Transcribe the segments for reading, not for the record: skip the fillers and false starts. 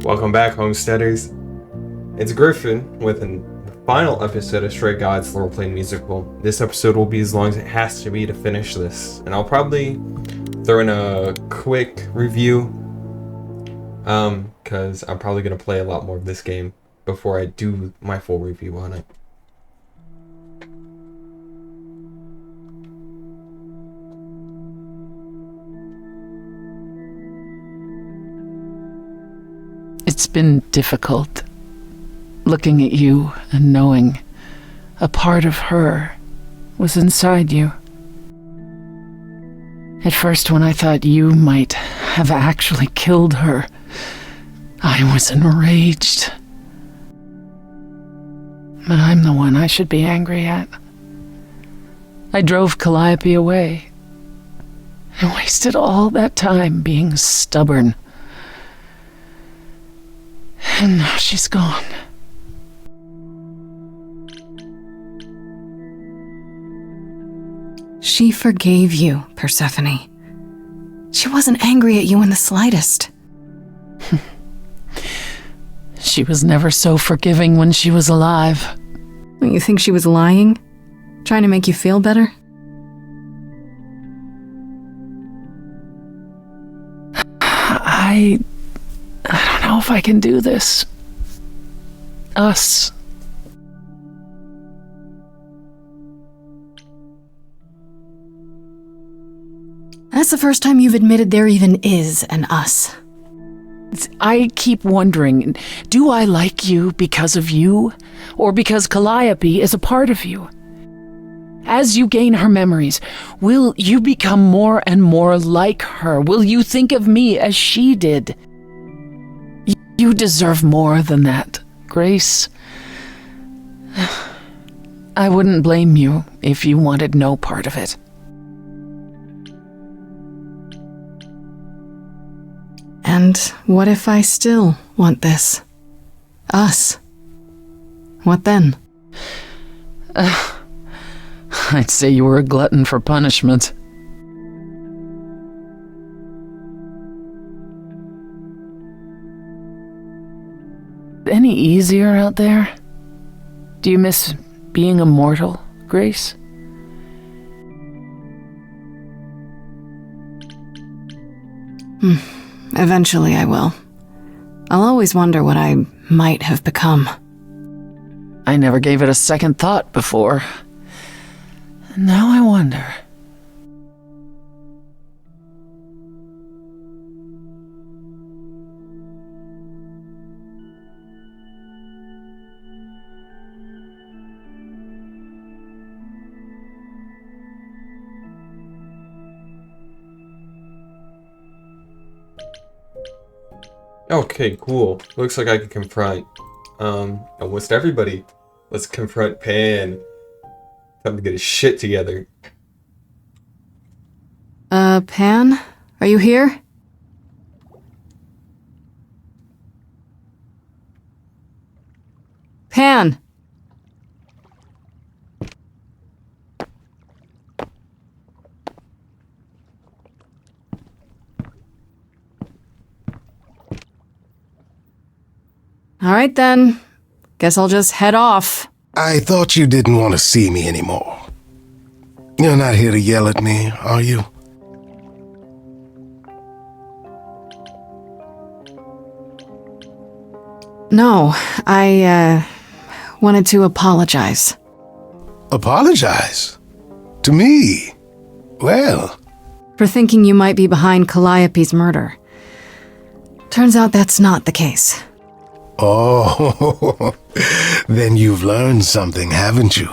Welcome back, homesteaders. It's Griffin with the final episode of Stray Gods roleplay musical. This episode will be as long as it has to be to finish this, and I'll probably throw in a quick review, because I'm probably gonna play a lot more of this game before I do my full review on it. It's been difficult, looking at you and knowing a part of her was inside you. At first, when I thought you might have actually killed her, I was enraged. But I'm the one I should be angry at. I drove Calliope away. I wasted all that time being stubborn. And now she's gone. She forgave you, Persephone. She wasn't angry at you in the slightest. She was never so forgiving when she was alive. You think she was lying? Trying to make you feel better? I don't know if I can do this. Us. That's the first time you've admitted there even is an us. I keep wondering, do I like you because of you, or because Calliope is a part of you? As you gain her memories, will you become more and more like her? Will you think of me as she did? You deserve more than that, Grace. I wouldn't blame you if you wanted no part of it. And what if I still want this? Us? What then? I'd say you were a glutton for punishment. Any easier out there? Do you miss being immortal, Grace? Eventually I will. I'll always wonder what I might have become. I never gave it a second thought before. Now I wonder. Okay, cool. Looks like I can confront almost everybody. Let's confront Pan. Time to get his shit together. Pan? Are you here? Pan! All right then. Guess I'll just head off. I thought you didn't want to see me anymore. You're not here to yell at me, are you? No, I, wanted to apologize. Apologize? To me? Well... For thinking you might be behind Calliope's murder. Turns out that's not the case. Oh, then you've learned something, haven't you?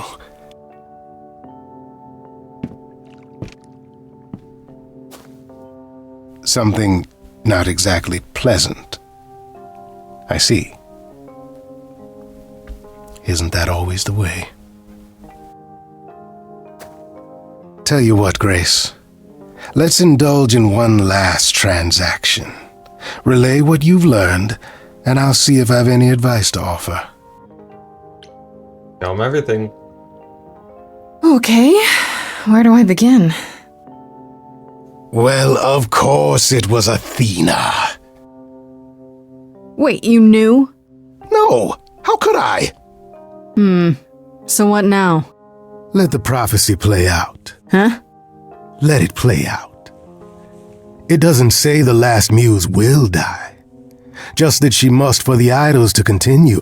Something not exactly pleasant. I see. Isn't that always the way? Tell you what, Grace. Let's indulge in one last transaction. Relay what you've learned, and I'll see if I have any advice to offer. Tell him everything. Okay, where do I begin? Well, of course it was Athena. Wait, you knew? No, how could I? So what now? Let the prophecy play out. Huh? Let it play out. It doesn't say the last muse will die, just that she must for the idols to continue.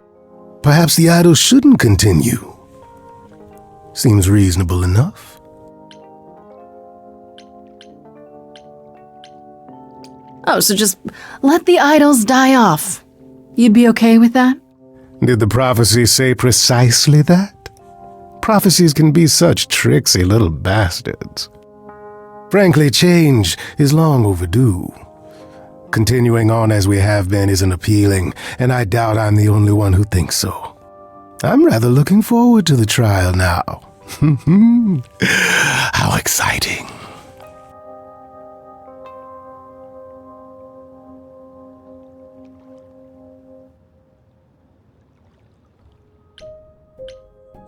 Perhaps the idols shouldn't continue. Seems reasonable enough. Oh, so just let the idols die off. You'd be okay with that? Did the prophecy say precisely that? Prophecies can be such tricksy little bastards. Frankly, change is long overdue. Continuing on as we have been isn't appealing, and I doubt I'm the only one who thinks so. I'm rather looking forward to the trial now. How exciting.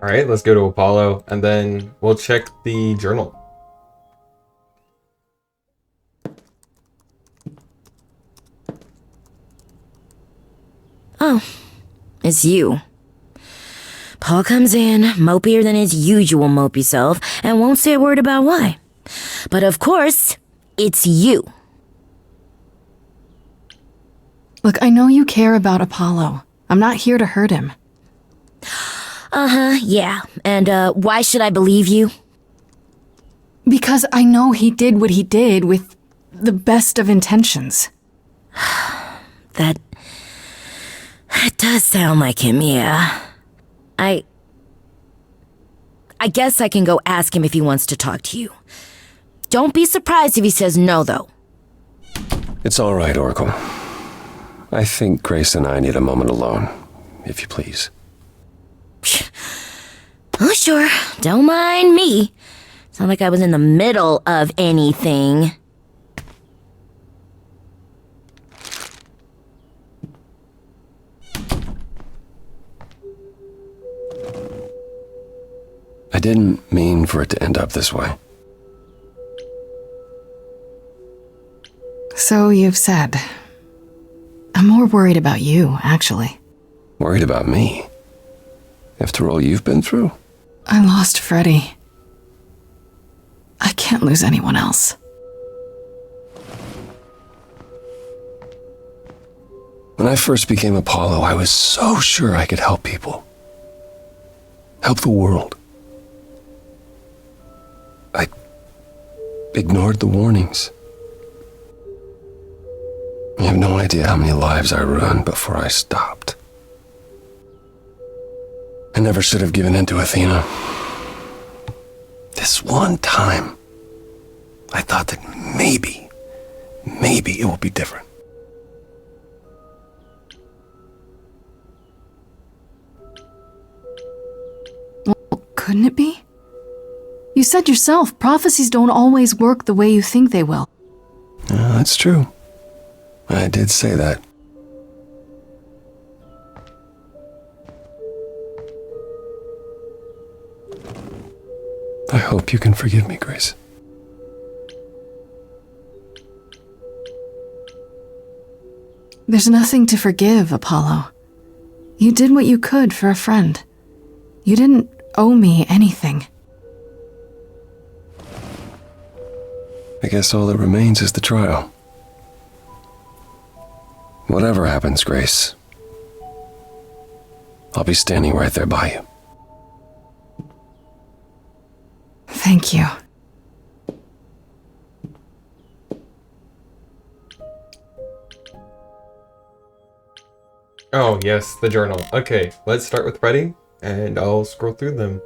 Alright, let's go to Apollo, and then we'll check the journal. Oh, it's you. Paul comes in, mopier than his usual mopey self, and won't say a word about why. But of course, it's you. Look, I know you care about Apollo. I'm not here to hurt him. Uh-huh, yeah. And, why should I believe you? Because I know he did what he did with the best of intentions. That does sound like him, yeah. I guess I can go ask him if he wants to talk to you. Don't be surprised if he says no, though. It's all right, Oracle. I think Grace and I need a moment alone, if you please. Oh, sure. Don't mind me. It's not like I was in the middle of anything. I didn't mean for it to end up this way. So you've said. I'm more worried about you, actually. Worried about me? After all you've been through? I lost Freddie. I can't lose anyone else. When I first became Apollo, I was so sure I could help people. Help the world. I ignored the warnings. You have no idea how many lives I ruined before I stopped. I never should have given in to Athena. This one time, I thought that maybe it will be different. Well, couldn't it be? You said yourself, prophecies don't always work the way you think they will. That's true. I did say that. I hope you can forgive me, Grace. There's nothing to forgive, Apollo. You did what you could for a friend. You didn't owe me anything. I guess all that remains is the trial. Whatever happens, Grace, I'll be standing right there by you. Thank you. Oh, yes, the journal. Okay, let's start with Freddie, and I'll scroll through them.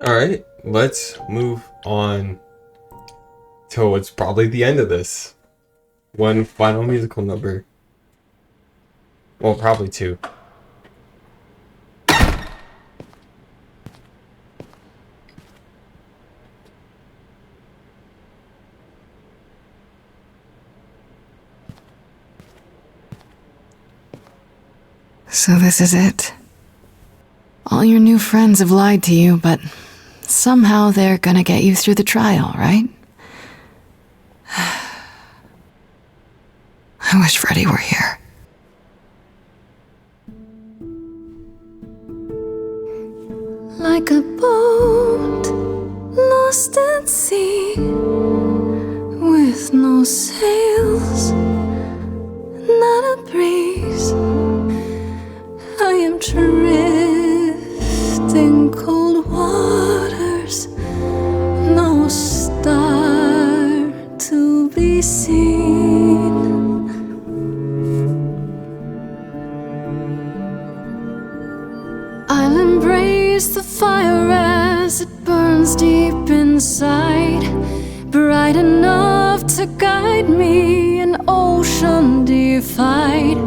Alright, let's move on to what's probably the end of this. One final musical number. Well, probably two. So this is it. All your new friends have lied to you, but somehow they're gonna get you through the trial, right? I wish Freddy were here. Like a boat lost at sea, with no sails, not a breeze. I am drifting cold waters, no star to be seen. I'll embrace the fire as it burns deep inside, bright enough to guide me, an ocean defied.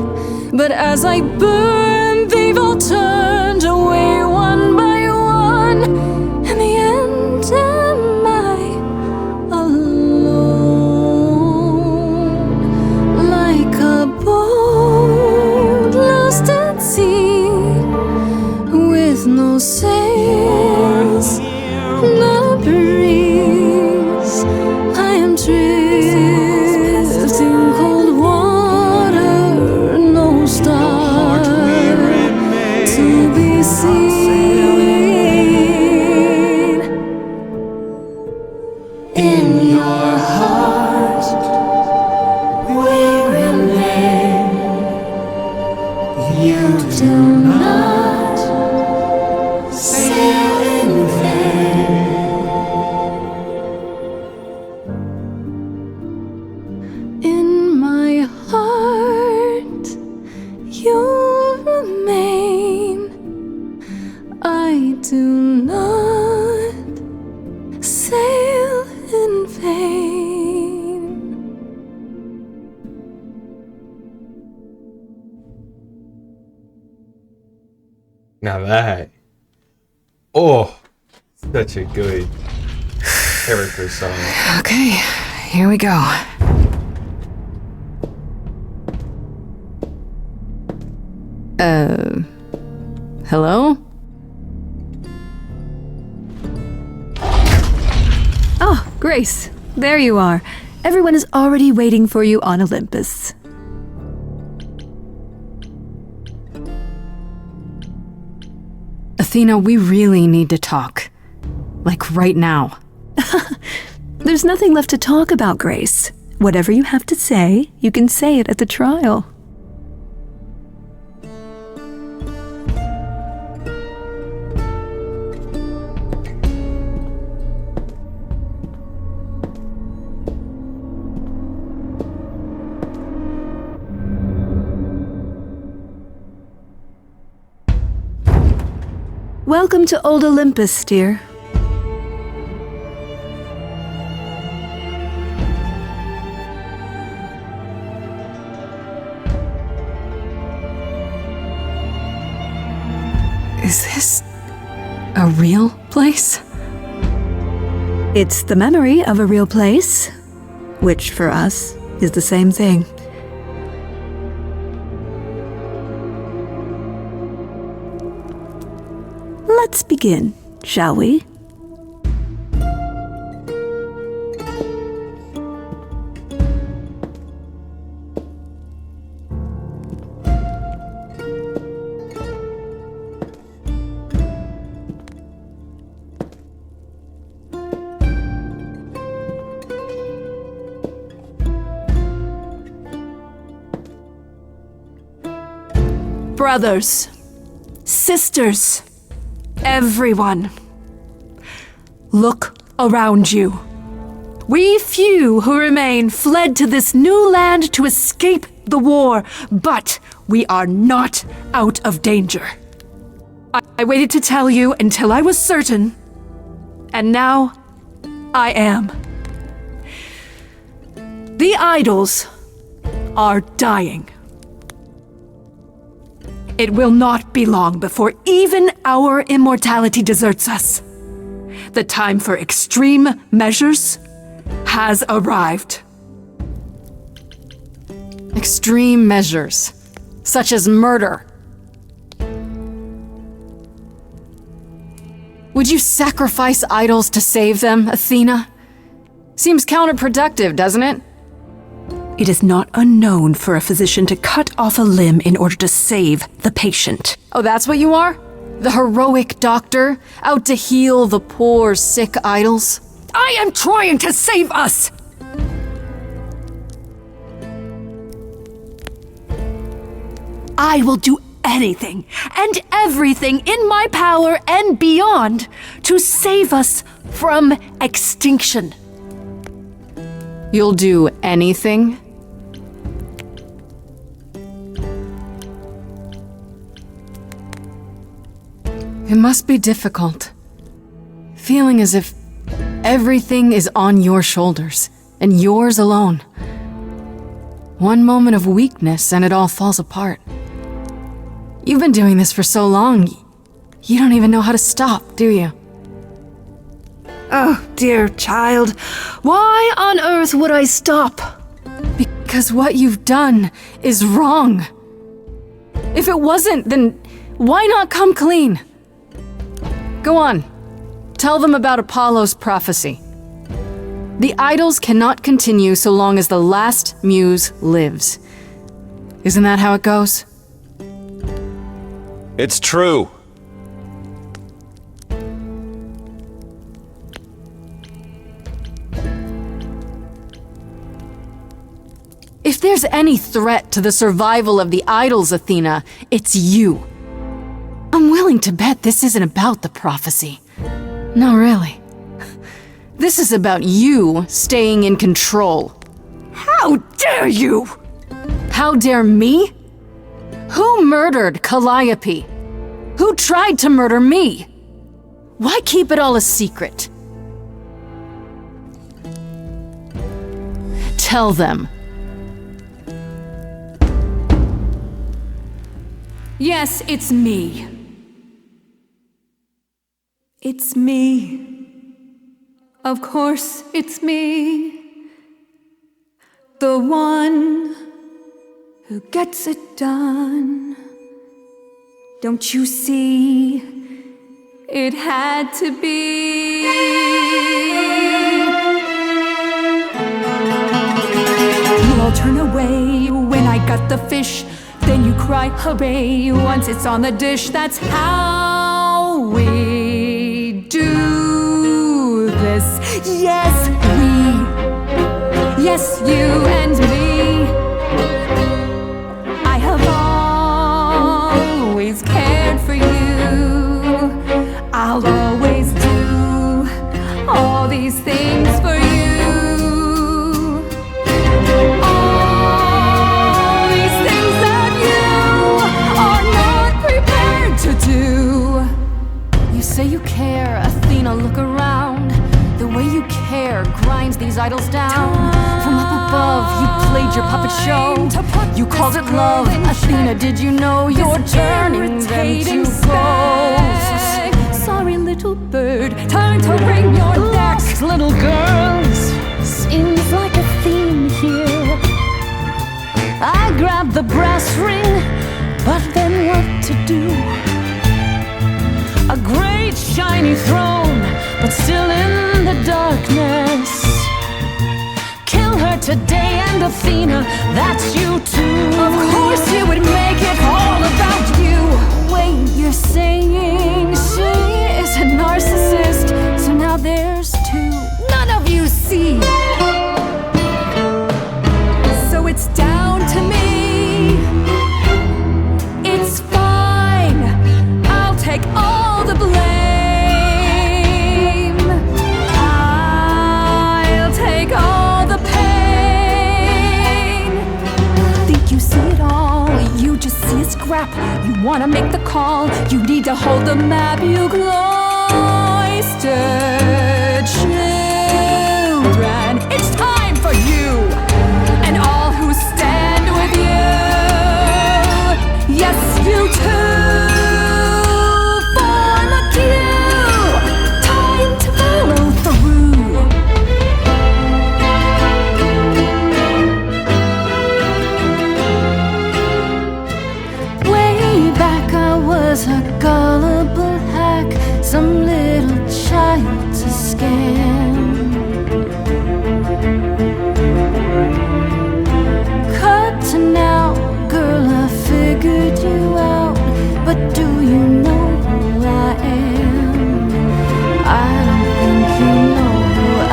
But as I burn, they've all turned away one by one. In the end, am I alone? Like a boat lost at sea, with no sails, no breeze. I am drifting cold water, no star to be seen. In your heart we remain. You do not sail in vain. In my heart you remain. I do not sail in vain. Now that, oh, such a good character song. Okay, here we go. Hello? Oh, Grace, there you are. Everyone is already waiting for you on Olympus. Athena, we really need to talk. Like right now. There's nothing left to talk about, Grace. Whatever you have to say, you can say it at the trial. Welcome to Old Olympus, dear. Is this a real place? It's the memory of a real place, which for us is the same thing. Let's begin, shall we? Brothers, sisters, everyone, look around you. We few who remain fled to this new land to escape the war, but we are not out of danger. I waited to tell you until I was certain, And now, I am. The idols are dying. It will not be long before even our immortality deserts us. The time for extreme measures has arrived. Extreme measures, such as murder. Would you sacrifice idols to save them, Athena? Seems counterproductive, doesn't it? It is not unknown for a physician to cut off a limb in order to save the patient. Oh, that's what you are? The heroic doctor, out to heal the poor, sick idols? I am trying to save us! I will do anything and everything in my power and beyond to save us from extinction. You'll do anything? It must be difficult. Feeling as if everything is on your shoulders, and yours alone. One moment of weakness and it all falls apart. You've been doing this for so long, you don't even know how to stop, do you? Oh, dear child, why on earth would I stop? Because what you've done is wrong. If it wasn't, then why not come clean? Go on. Tell them about Apollo's prophecy. The idols cannot continue so long as the last muse lives. Isn't that how it goes? It's true. If there's any threat to the survival of the idols, Athena, it's you. I'm willing to bet this isn't about the prophecy. No, really. This is about you staying in control. How dare you! How dare me? Who murdered Calliope? Who tried to murder me? Why keep it all a secret? Tell them. Yes, it's me. It's me. Of course, it's me. The one who gets it done. Don't you see? It had to be. You all turn away when I got the fish. Then you cry, hooray, once it's on the dish. That's how we do this. Yes, we. Yes, you and me. I have always cared for you. I'll always do all these things for you. You say you care, Athena, look around. The way you care grinds these idols down. From up above, you played your puppet show. You called it love, Athena, did you know you're turning them to ghosts? Sorry, little bird, time to bring your next. Little girls, Seems like a theme here. I grabbed the brass ring, but then what to do? A great shiny throne, but still in the darkness. Kill her today, and Athena, that's you too. Of course you would make it all about you. Wait, you're saying she is a narcissist, so now there's two. None of you see. So it's down to me. It's fine. I'll take all the blame. I'll take all the pain. Think you see it all? You just see a scrap. You wanna make the call. You need to hold the map. You climb wasted children. It's time for you and all who stand with you. Yes, you too. Form a queue. Time to follow through. Way back I was a gullible hack, some little child to scam. Cut to now, girl, I figured you out, but do you know who I am? I don't think you know who I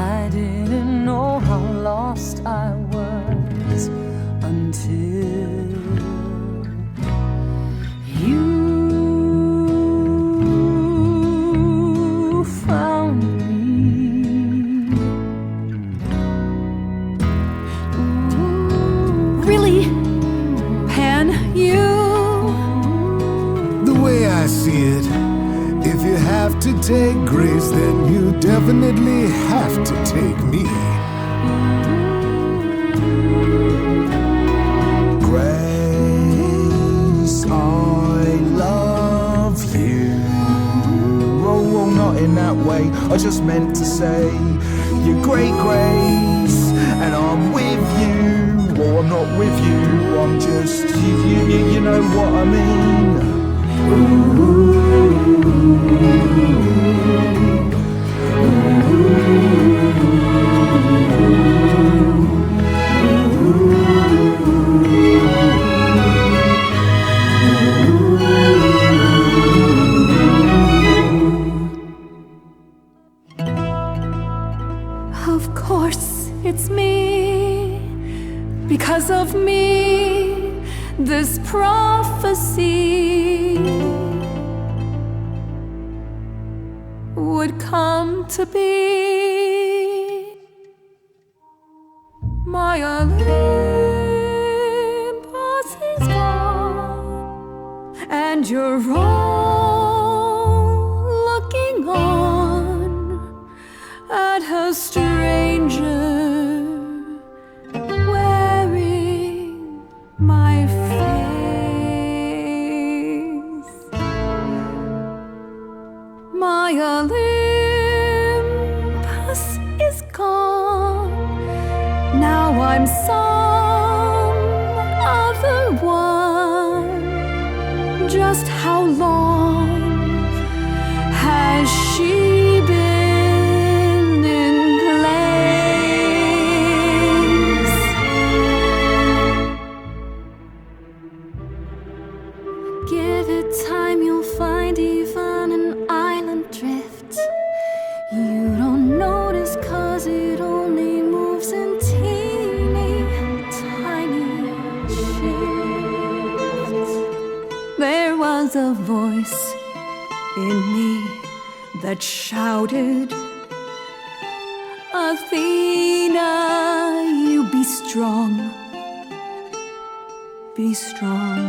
I didn't know how lost I was until you found me. Really, Pan, you? The way I see it, if you have to take Grace, then you definitely have to take me. Grace, I love you. Oh, not in that way. I just meant to say you're great, Grace, and I'm with you. Well, I'm not with you. I'm just you know what I mean. Of course, it's me. Because of me, this prophecy would come to be. My Olympus is gone, and you're all looking on at a stranger wearing my face. My Olympus is gone. Now I'm some other one. Just how long has she been in place? Give it time, you'll find even an island drift. You don't notice 'cause it only moves in teeny tiny shifts. There was a voice in me that shouted, Athena, you be strong. Be strong.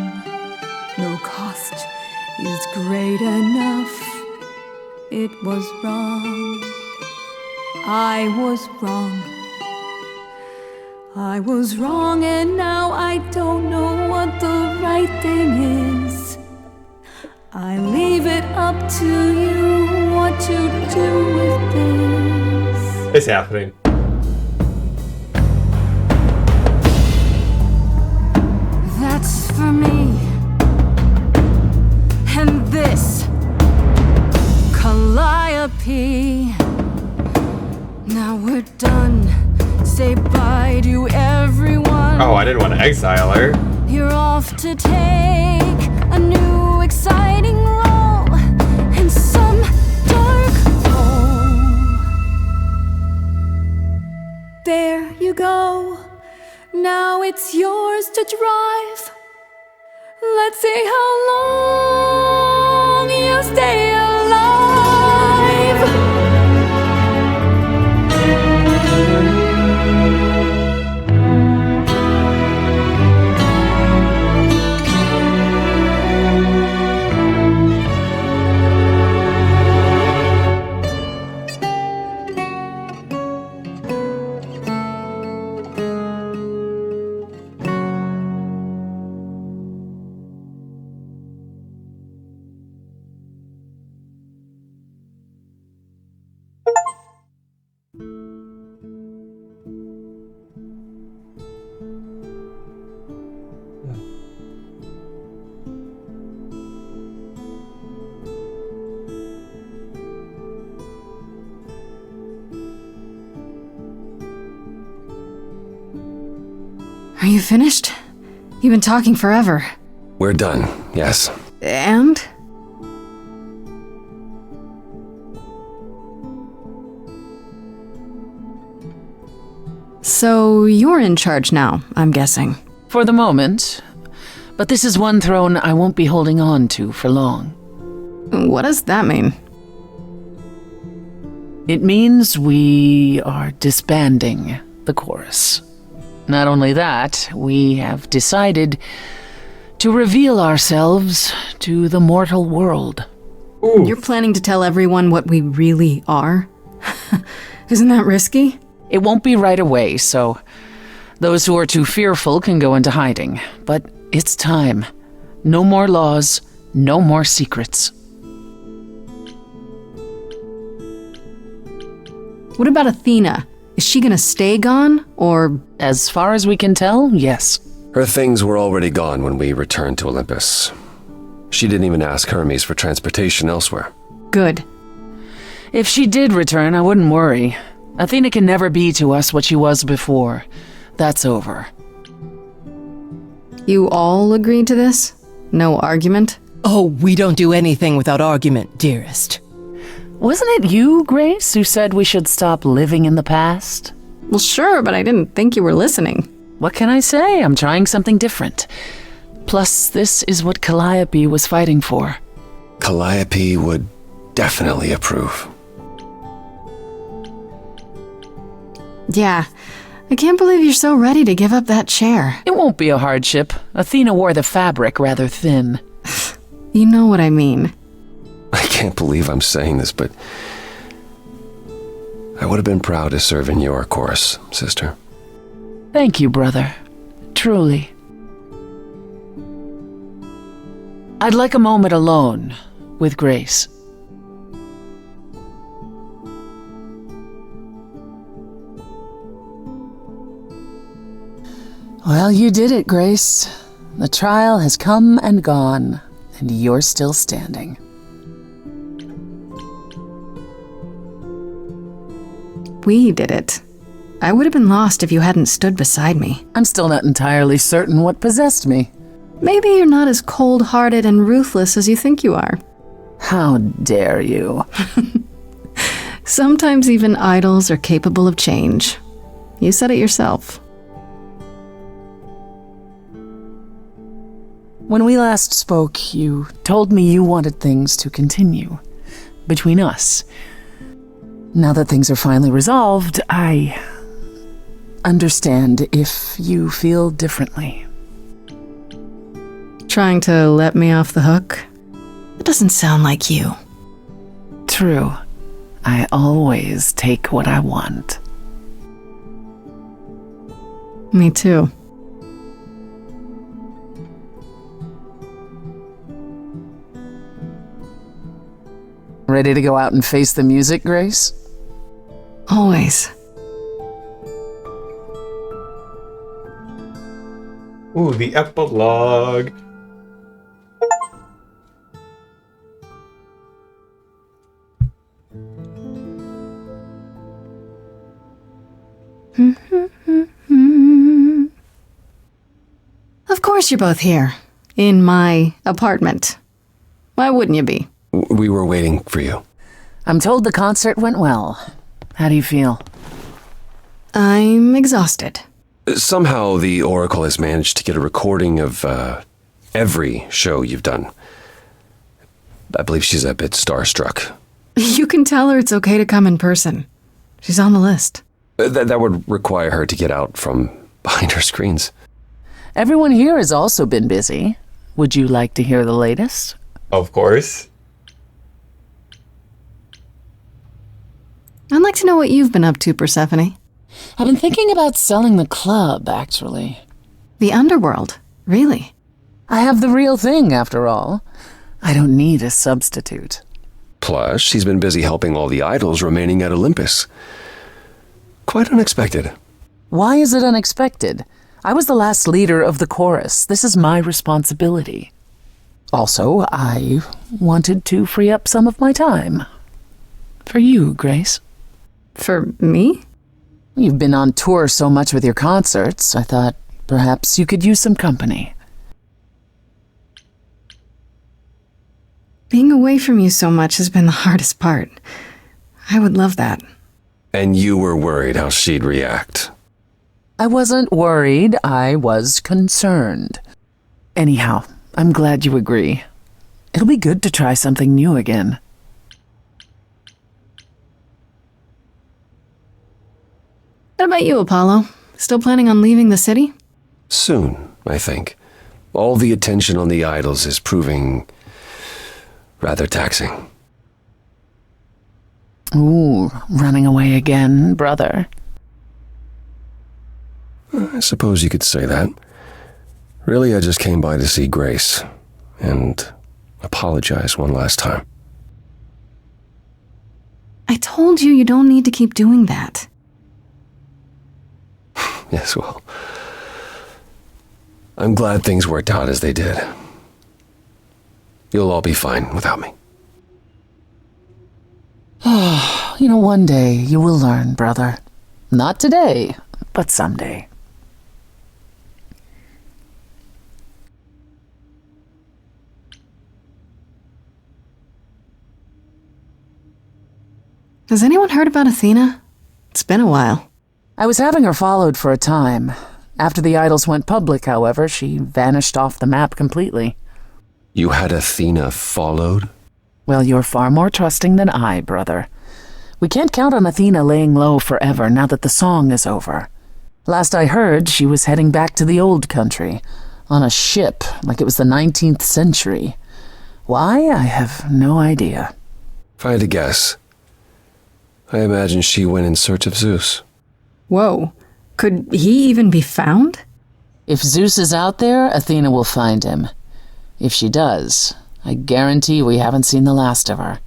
No cost is great enough. It was wrong. I was wrong. I was wrong, and now I don't know what the right thing is. I leave it up to you what to do with this. It's happening. That's for me. And this, Calliope. Now we're done. Say bye to everyone. Oh, I didn't want to exile her. You're off to take a new exciting role in some dark there you go. Now it's yours to drive. Let's see how long you stay alive. Are you finished? You've been talking forever. We're done, yes. And? So you're in charge now, I'm guessing. For the moment. But this is one throne I won't be holding on to for long. What does that mean? It means we are disbanding the chorus. Not only that, we have decided to reveal ourselves to the mortal world. Ooh. You're planning to tell everyone what we really are? Isn't that risky? It won't be right away, so those who are too fearful can go into hiding. But it's time. No more laws, no more secrets. What about Athena? Is she gonna stay gone, or...? As far as we can tell, yes. Her things were already gone when we returned to Olympus. She didn't even ask Hermes for transportation elsewhere. Good. If she did return, I wouldn't worry. Athena can never be to us what she was before. That's over. You all agreed to this? No argument? Oh, we don't do anything without argument, dearest. Wasn't it you, Grace, who said we should stop living in the past? Well, sure, but I didn't think you were listening. What can I say? I'm trying something different. Plus, this is what Calliope was fighting for. Calliope would definitely approve. Yeah, I can't believe you're so ready to give up that chair. It won't be a hardship. Athena wore the fabric rather thin. You know what I mean. I can't believe I'm saying this, but I would have been proud to serve in your chorus, sister. Thank you, brother. Truly. I'd like a moment alone with Grace. Well, you did it, Grace. The trial has come and gone, and you're still standing. We did it. I would have been lost if you hadn't stood beside me. I'm still not entirely certain what possessed me. Maybe you're not as cold-hearted and ruthless as you think you are. How dare you? Sometimes even idols are capable of change. You said it yourself. When we last spoke, you told me you wanted things to continue between us. Now that things are finally resolved, I understand if you feel differently. Trying to let me off the hook? It doesn't sound like you. True. I always take what I want. Me too. Ready to go out and face the music, Grace? Always. Ooh, the epilogue. Of course you're both here. In my apartment. Why wouldn't you be? We were waiting for you. I'm told the concert went well. How do you feel? I'm exhausted. Somehow the Oracle has managed to get a recording of every show you've done. I believe she's a bit starstruck. You can tell her it's okay to come in person. She's on the list. That would require her to get out from behind her screens. Everyone here has also been busy. Would you like to hear the latest? Of course. I'd like to know what you've been up to, Persephone. I've been thinking about selling the club, actually. The underworld? Really? I have the real thing, after all. I don't need a substitute. Plus, she's been busy helping all the idols remaining at Olympus. Quite unexpected. Why is it unexpected? I was the last leader of the chorus. This is my responsibility. Also, I wanted to free up some of my time. For you, Grace. For me? You've been on tour so much with your concerts, I thought perhaps you could use some company. Being away from you so much has been the hardest part. I would love that. And you were worried how she'd react. I wasn't worried, I was concerned. Anyhow, I'm glad you agree. It'll be good to try something new again. What about you, Apollo? Still planning on leaving the city? Soon, I think. All the attention on the idols is proving rather taxing. Ooh, running away again, brother. I suppose you could say that. Really, I just came by to see Grace and apologize one last time. I told you don't need to keep doing that. Yes, well, I'm glad things worked out as they did. You'll all be fine without me. One day you will learn, brother. Not today, but someday. Has anyone heard about Athena? It's been a while. I was having her followed for a time. After the idols went public, however, she vanished off the map completely. You had Athena followed? Well, you're far more trusting than I, brother. We can't count on Athena laying low forever now that the song is over. Last I heard, she was heading back to the old country, on a ship like it was the 19th century. Why? I have no idea. If I had to guess, I imagine she went in search of Zeus. Whoa. Could he even be found? If Zeus is out there, Athena will find him. If she does, I guarantee we haven't seen the last of her.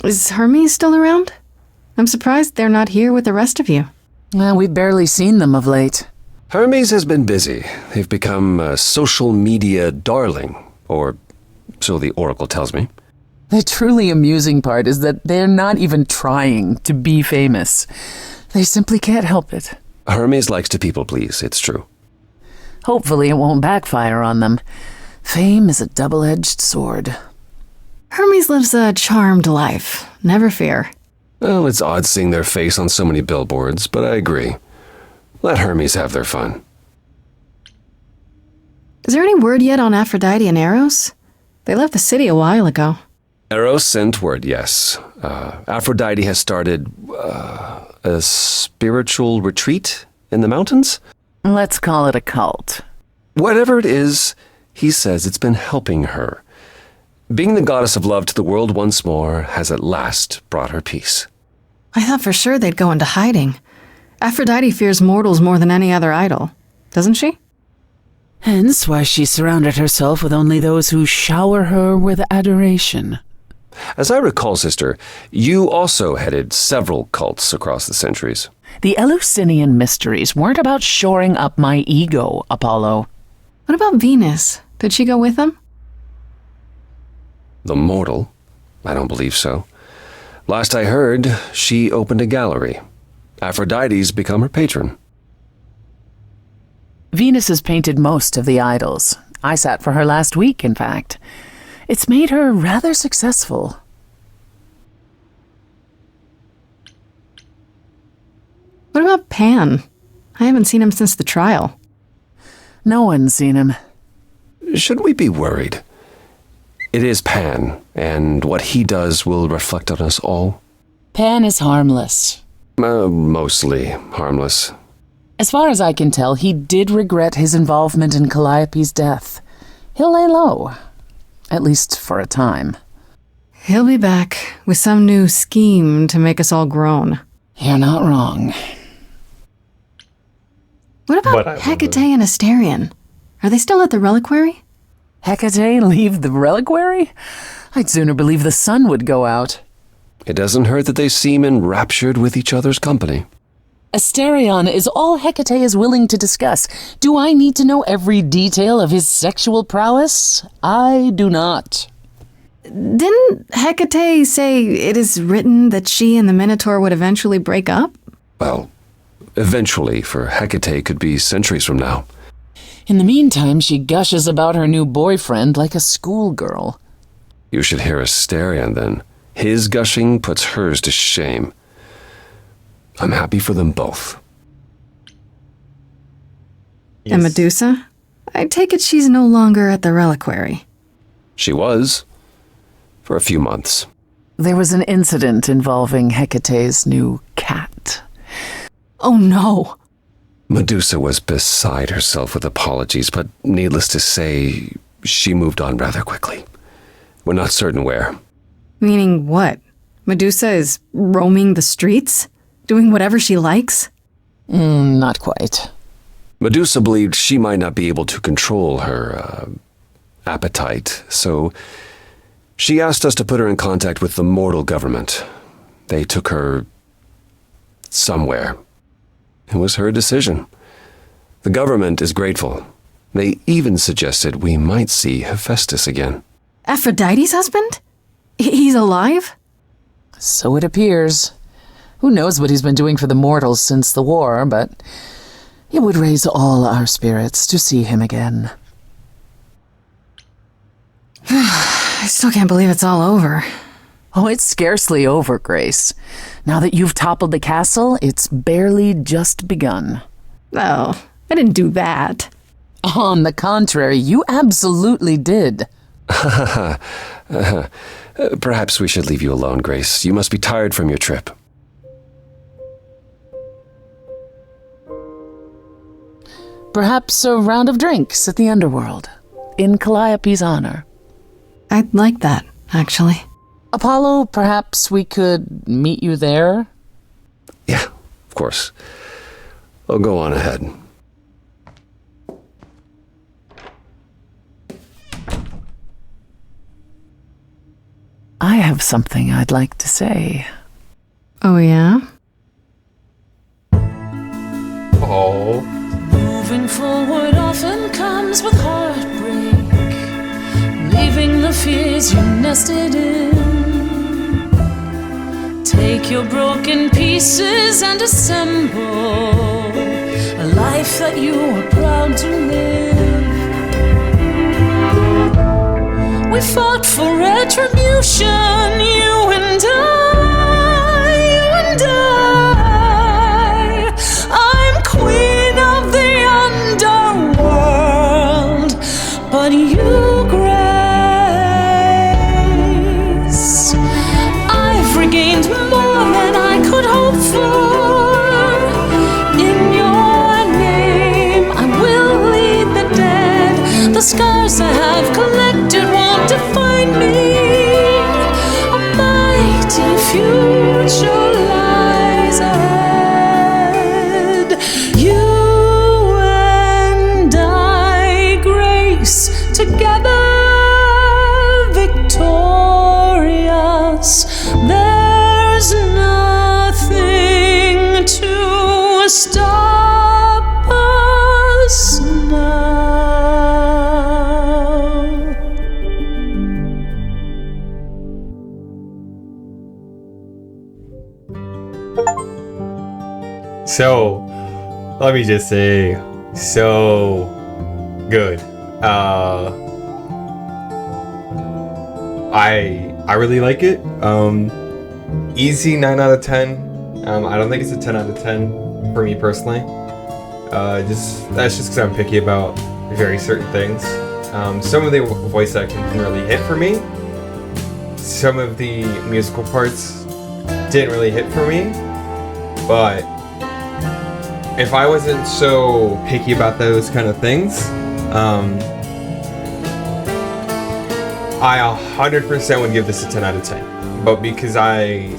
Is Hermes still around? I'm surprised they're not here with the rest of you. We've barely seen them of late. Hermes has been busy. They've become a social media darling, or so the Oracle tells me. The truly amusing part is that they're not even trying to be famous. They simply can't help it. Hermes likes to people please, it's true. Hopefully it won't backfire on them. Fame is a double-edged sword. Hermes lives a charmed life. Never fear. Well, it's odd seeing their face on so many billboards, but I agree. Let Hermes have their fun. Is there any word yet on Aphrodite and Eros? They left the city a while ago. Eros sent word, yes. Aphrodite has started a spiritual retreat in the mountains? Let's call it a cult. Whatever it is, he says it's been helping her. Being the goddess of love to the world once more has at last brought her peace. I thought for sure they'd go into hiding. Aphrodite fears mortals more than any other idol, doesn't she? Hence why she surrounded herself with only those who shower her with adoration. As I recall, sister, you also headed several cults across the centuries. The Eleusinian mysteries weren't about shoring up my ego, Apollo. What about Venus? Did she go with them? The mortal? I don't believe so. Last I heard, she opened a gallery. Aphrodite's become her patron. Venus has painted most of the idols. I sat for her last week, in fact. It's made her rather successful. What about Pan? I haven't seen him since the trial. No one's seen him. Should we be worried? It is Pan, and what he does will reflect on us all. Pan is harmless. Mostly harmless. As far as I can tell, he did regret his involvement in Calliope's death. He'll lay low. At least for a time. He'll be back with some new scheme to make us all groan. You're not wrong. What about Hecate and Asterion? Are they still at the reliquary? Hecate leave the reliquary? I'd sooner believe the sun would go out. It doesn't hurt that they seem enraptured with each other's company. Asterion is all Hecate is willing to discuss. Do I need to know every detail of his sexual prowess? I do not. Didn't Hecate say it is written that she and the Minotaur would eventually break up? Well, eventually, for Hecate could be centuries from now. In the meantime, she gushes about her new boyfriend like a schoolgirl. You should hear Asterion then. His gushing puts hers to shame. I'm happy for them both. Yes. And Medusa? I take it she's no longer at the reliquary. She was. For a few months. There was an incident involving Hecate's new cat. Oh no! Medusa was beside herself with apologies, but needless to say, she moved on rather quickly. We're not certain where. Meaning what? Medusa is roaming the streets? Doing whatever she likes? Not quite. Medusa believed she might not be able to control her, appetite, so she asked us to put her in contact with the mortal government. They took her somewhere. It was her decision. The government is grateful. They even suggested we might see Hephaestus again. Aphrodite's husband? He's alive? So it appears. Who knows what he's been doing for the mortals since the war, but it would raise all our spirits to see him again. I still can't believe it's all over. Oh, it's scarcely over, Grace. Now that you've toppled the castle, it's barely just begun. Oh, I didn't do that. On the contrary, you absolutely did. Perhaps we should leave you alone, Grace. You must be tired from your trip. Perhaps a round of drinks at the underworld, in Calliope's honor. I'd like that, actually. Apollo, perhaps we could meet you there? Yeah, of course. I'll go on ahead. I have something I'd like to say. Oh, yeah? Oh. Moving forward often comes with heartbreak, leaving the fears you nested in. Take your broken pieces and assemble a life that you are proud to live. We fought for retribution, you and I, I'm queen of the underworld, but you, Grace, I've regained more than I could hope for. In your name, I will lead the dead. The scars I have collected won't define me. A mighty future lies ahead. You and I, Grace, together victorious. There's nothing to stop us now. So, let me just say, so good. I really like it. Easy 9 out of 10. I don't think it's a 10 out of 10 for me personally. That's just because I'm picky about very certain things. Some of the voice acting didn't really hit for me. Some of the musical parts didn't really hit for me. But if I wasn't so picky about those kind of things, I 100% would give this a 10 out of 10. But because I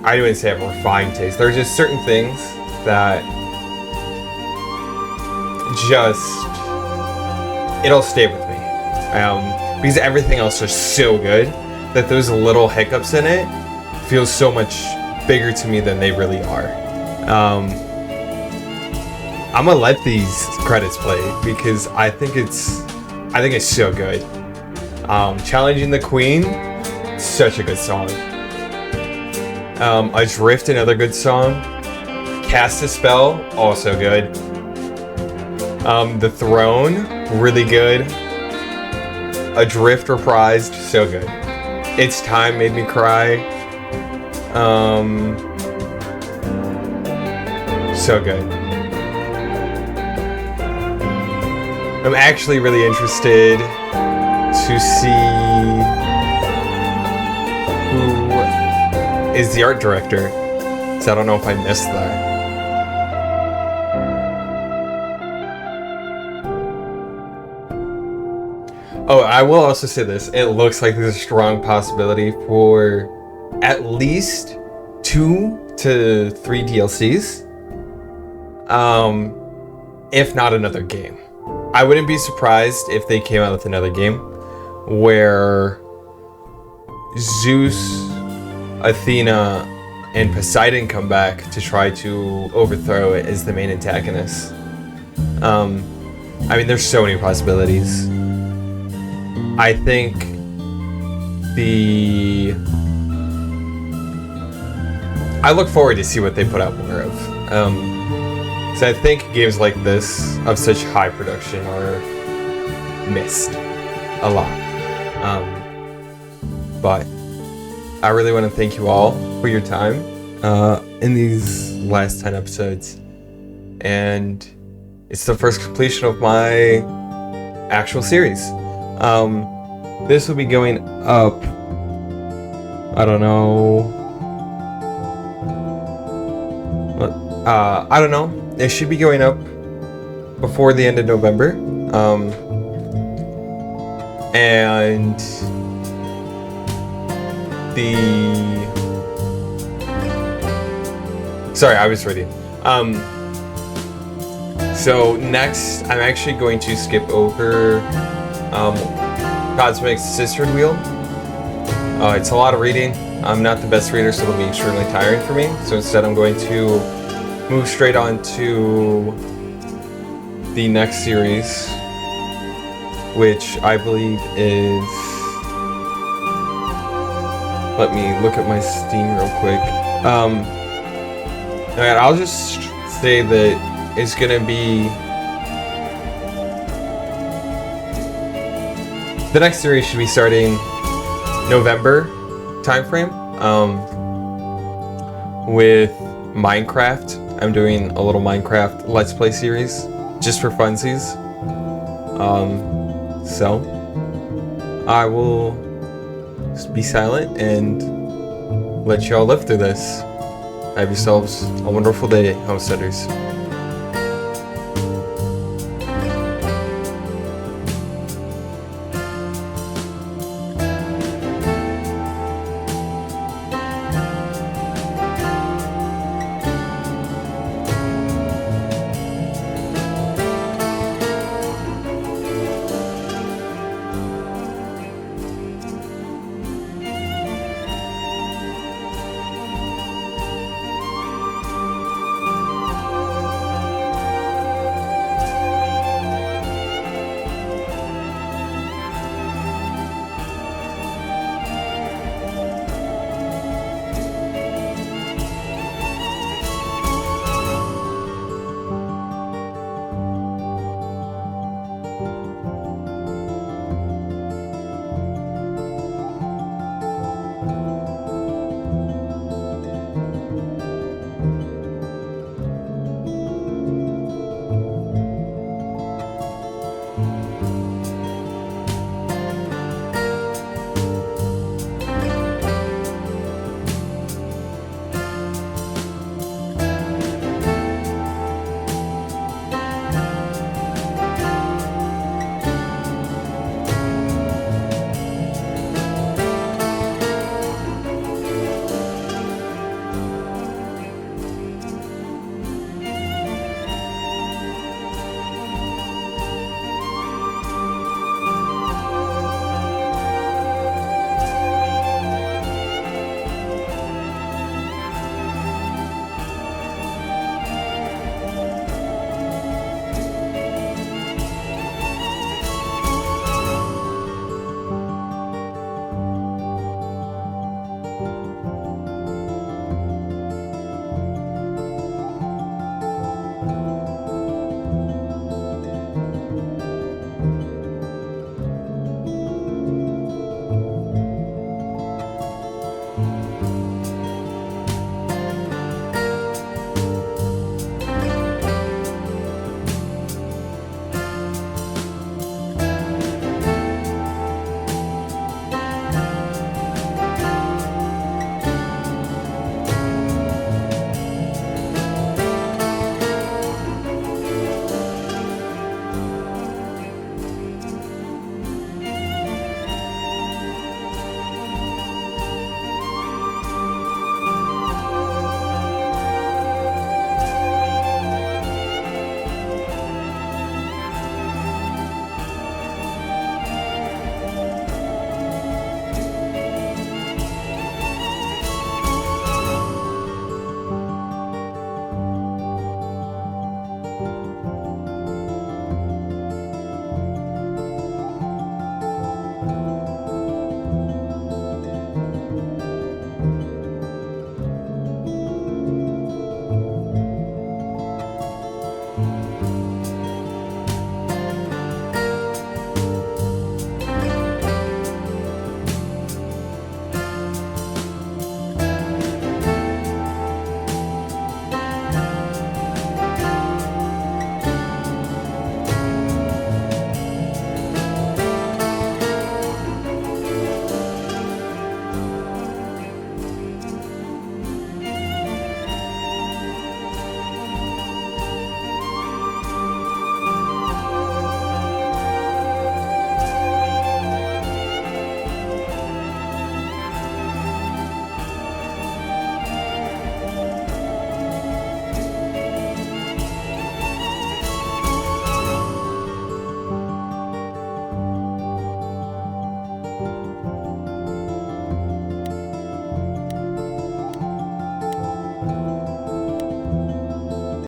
wouldn't say I have a refined taste. There are just certain things that it'll stay with me. Because everything else is so good that those little hiccups in it feel so much bigger to me than they really are. I'm gonna let these credits play because I think it's so good. Challenging the Queen, such a good song. Adrift, another good song. Cast a Spell, also good. The Throne, really good. Adrift reprised, so good. It's Time made me cry. So good. I'm actually really interested to see who is the art director, so I don't know if I missed that. Oh, I will also say this. It looks like there's a strong possibility for at least 2 to 3 DLCs. If not another game. I wouldn't be surprised if they came out with another game where Zeus, Athena, and Poseidon come back to try to overthrow it as the main antagonists. I mean, there's so many possibilities. I think I look forward to see what they put out more of. So I think games like this of such high production are missed a lot. But I really want to thank you all for your time in these last 10 episodes. And it's the first completion of my actual series. This will be going up, I don't know. I don't know. It should be going up before the end of November. And sorry, I was reading. So next, I'm actually going to skip over Cosmic's Sisterhood Wheel. It's a lot of reading. I'm not the best reader, so it'll be extremely tiring for me. So instead, I'm going to move straight on to the next series, which I believe is... Let me look at my Steam real quick. Alright, I'll just say that it's gonna be... The next series should be starting November timeframe, with Minecraft. I'm doing a little Minecraft Let's Play series, just for funsies. So, I will be silent and let y'all live through this. Have yourselves a wonderful day, homesteaders.